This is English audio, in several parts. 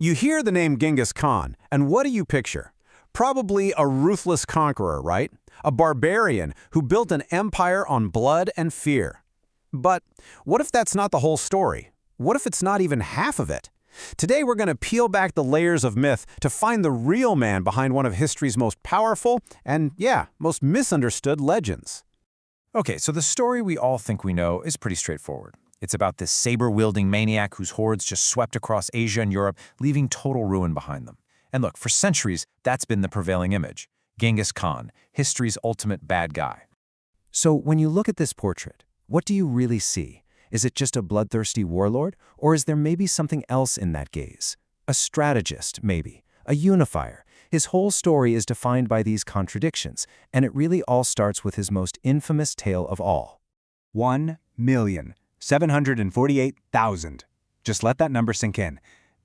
You hear the name Genghis Khan, and what do you picture? Probably a ruthless conqueror, right? A barbarian who built an empire on blood and fear. But what if that's not the whole story? What if it's not even half of it? Today we're going to peel back the layers of myth to find the real man behind one of history's most powerful and, yeah, most misunderstood legends. Okay, so the story we all think we know is pretty straightforward. It's about this saber-wielding maniac whose hordes just swept across Asia and Europe, leaving total ruin behind them. And look, for centuries, that's been the prevailing image. Genghis Khan, history's ultimate bad guy. So when you look at this portrait, what do you really see? Is it just a bloodthirsty warlord, or is there maybe something else in that gaze? A strategist, maybe. A unifier. His whole story is defined by these contradictions, and it really all starts with his most infamous tale of all. 1,748,000. Just let that number sink in.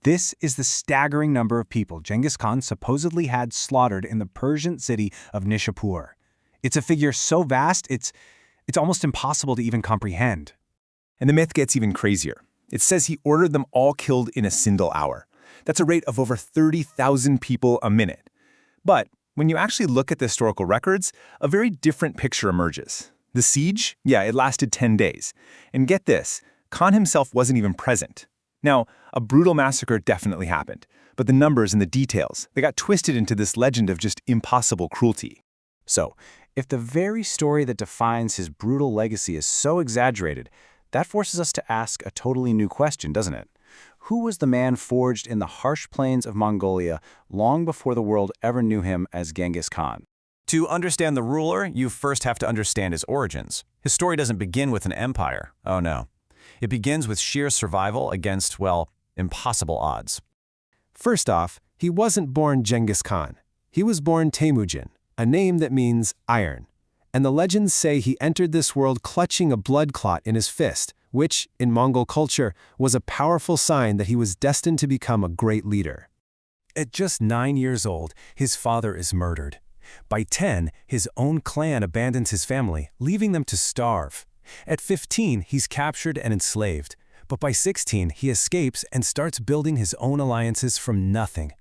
This is the staggering number of people Genghis Khan supposedly had slaughtered in the Persian city of Nishapur. It's a figure so vast, it's almost impossible to even comprehend. And the myth gets even crazier. It says he ordered them all killed in a single hour. That's a rate of over 30,000 people a minute. But when you actually look at the historical records, a very different picture emerges. The siege? Yeah, it lasted 10 days. And get this, Khan himself wasn't even present. Now, a brutal massacre definitely happened, but the numbers and the details, they got twisted into this legend of just impossible cruelty. So, if the very story that defines his brutal legacy is so exaggerated, that forces us to ask a totally new question, doesn't it? Who was the man forged in the harsh plains of Mongolia long before the world ever knew him as Genghis Khan? To understand the ruler, you first have to understand his origins. His story doesn't begin with an empire. Oh no. It begins with sheer survival against, well, impossible odds. First off, he wasn't born Genghis Khan. He was born Temujin, a name that means iron. And the legends say he entered this world clutching a blood clot in his fist, which, in Mongol culture, was a powerful sign that he was destined to become a great leader. At just 9 years old, his father is murdered. By 10, his own clan abandons his family, leaving them to starve. At 15, he's captured and enslaved. But by 16, he escapes and starts building his own alliances from nothing.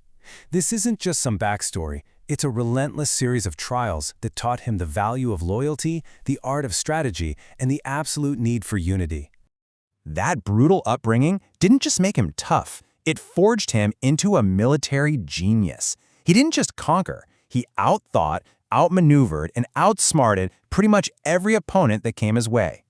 This isn't just some backstory. It's a relentless series of trials that taught him the value of loyalty, the art of strategy, and the absolute need for unity. That brutal upbringing didn't just make him tough. It forged him into a military genius. He didn't just conquer. He outthought, outmaneuvered, and outsmarted pretty much every opponent that came his way.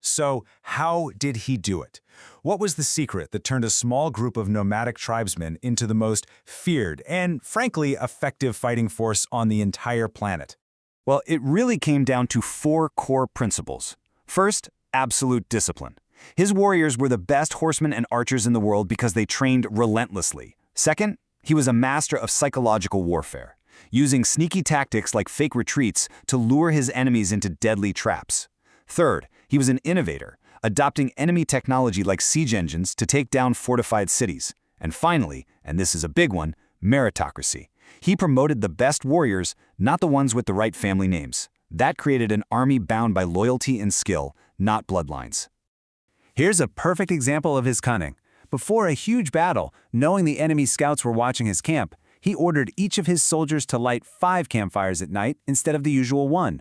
So, how did he do it? What was the secret that turned a small group of nomadic tribesmen into the most feared and, frankly, effective fighting force on the entire planet? Well, it really came down to 4 core principles. First, absolute discipline. His warriors were the best horsemen and archers in the world because they trained relentlessly. Second, he was a master of psychological warfare, using sneaky tactics like fake retreats to lure his enemies into deadly traps. Third, he was an innovator, adopting enemy technology like siege engines to take down fortified cities. And finally, and this is a big one, meritocracy. He promoted the best warriors, not the ones with the right family names. That created an army bound by loyalty and skill, not bloodlines. Here's a perfect example of his cunning. Before a huge battle, knowing the enemy scouts were watching his camp, he ordered each of his soldiers to light 5 campfires at night instead of the usual 1.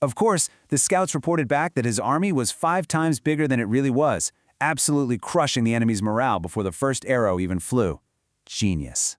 Of course, the scouts reported back that his army was 5 times bigger than it really was, absolutely crushing the enemy's morale before the first arrow even flew. Genius.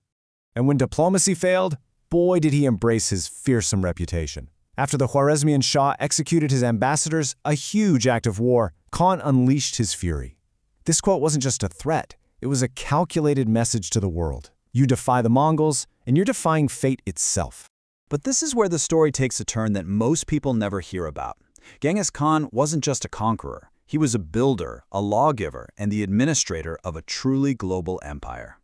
And when diplomacy failed, boy did he embrace his fearsome reputation. After the Khwarezmian Shah executed his ambassadors, a huge act of war, Khan unleashed his fury. This quote wasn't just a threat, it was a calculated message to the world. You defy the Mongols, and you're defying fate itself. But this is where the story takes a turn that most people never hear about. Genghis Khan wasn't just a conqueror. He was a builder, a lawgiver, and the administrator of a truly global empire.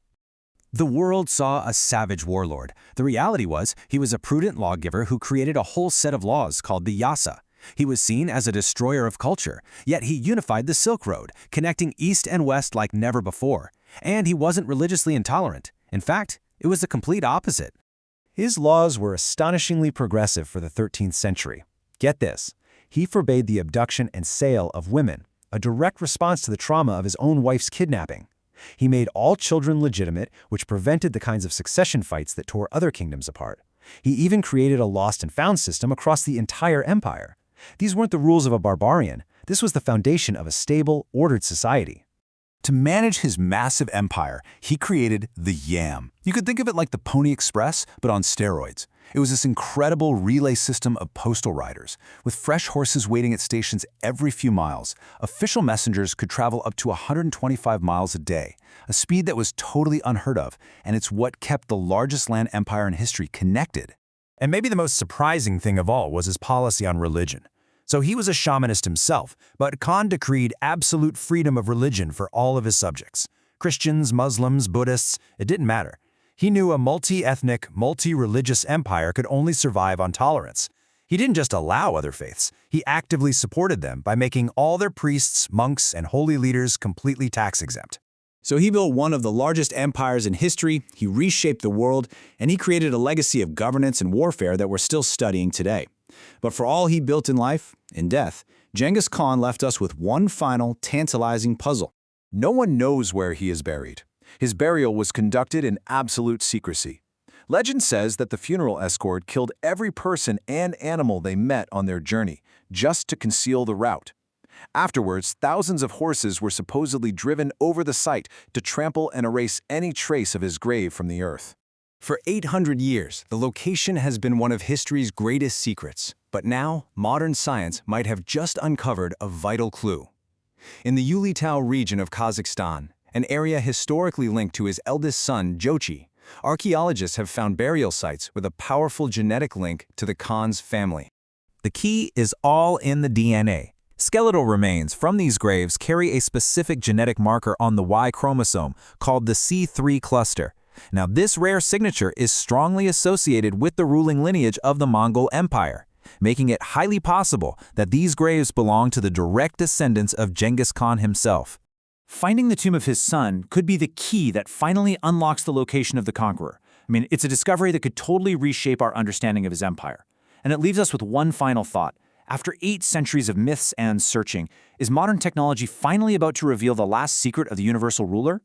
The world saw a savage warlord. The reality was, he was a prudent lawgiver who created a whole set of laws called the Yasa. He was seen as a destroyer of culture, yet he unified the Silk Road, connecting East and West like never before. And he wasn't religiously intolerant. In fact, it was the complete opposite. His laws were astonishingly progressive for the 13th century. Get this, he forbade the abduction and sale of women, a direct response to the trauma of his own wife's kidnapping. He made all children legitimate, which prevented the kinds of succession fights that tore other kingdoms apart. He even created a lost and found system across the entire empire. These weren't the rules of a barbarian. This was the foundation of a stable, ordered society. To manage his massive empire, he created the Yam. You could think of it like the Pony Express, but on steroids. It was this incredible relay system of postal riders. With fresh horses waiting at stations every few miles, official messengers could travel up to 125 miles a day, a speed that was totally unheard of, and it's what kept the largest land empire in history connected. And maybe the most surprising thing of all was his policy on religion. So he was a shamanist himself, but Khan decreed absolute freedom of religion for all of his subjects. Christians, Muslims, Buddhists, it didn't matter. He knew a multi-ethnic, multi-religious empire could only survive on tolerance. He didn't just allow other faiths, he actively supported them by making all their priests, monks, and holy leaders completely tax-exempt. So he built one of the largest empires in history, he reshaped the world, and he created a legacy of governance and warfare that we're still studying today. But for all he built in life, in death, Genghis Khan left us with one final, tantalizing puzzle. No one knows where he is buried. His burial was conducted in absolute secrecy. Legend says that the funeral escort killed every person and animal they met on their journey, just to conceal the route. Afterwards, thousands of horses were supposedly driven over the site to trample and erase any trace of his grave from the earth. For 800 years, the location has been one of history's greatest secrets, but now modern science might have just uncovered a vital clue. In the Ulitau region of Kazakhstan, an area historically linked to his eldest son, Jochi, archaeologists have found burial sites with a powerful genetic link to the Khan's family. The key is all in the DNA. Skeletal remains from these graves carry a specific genetic marker on the Y chromosome called the C3 cluster. Now, this rare signature is strongly associated with the ruling lineage of the Mongol Empire, making it highly possible that these graves belong to the direct descendants of Genghis Khan himself. Finding the tomb of his son could be the key that finally unlocks the location of the conqueror. It's a discovery that could totally reshape our understanding of his empire. And it leaves us with one final thought. After 8 centuries of myths and searching, is modern technology finally about to reveal the last secret of the universal ruler?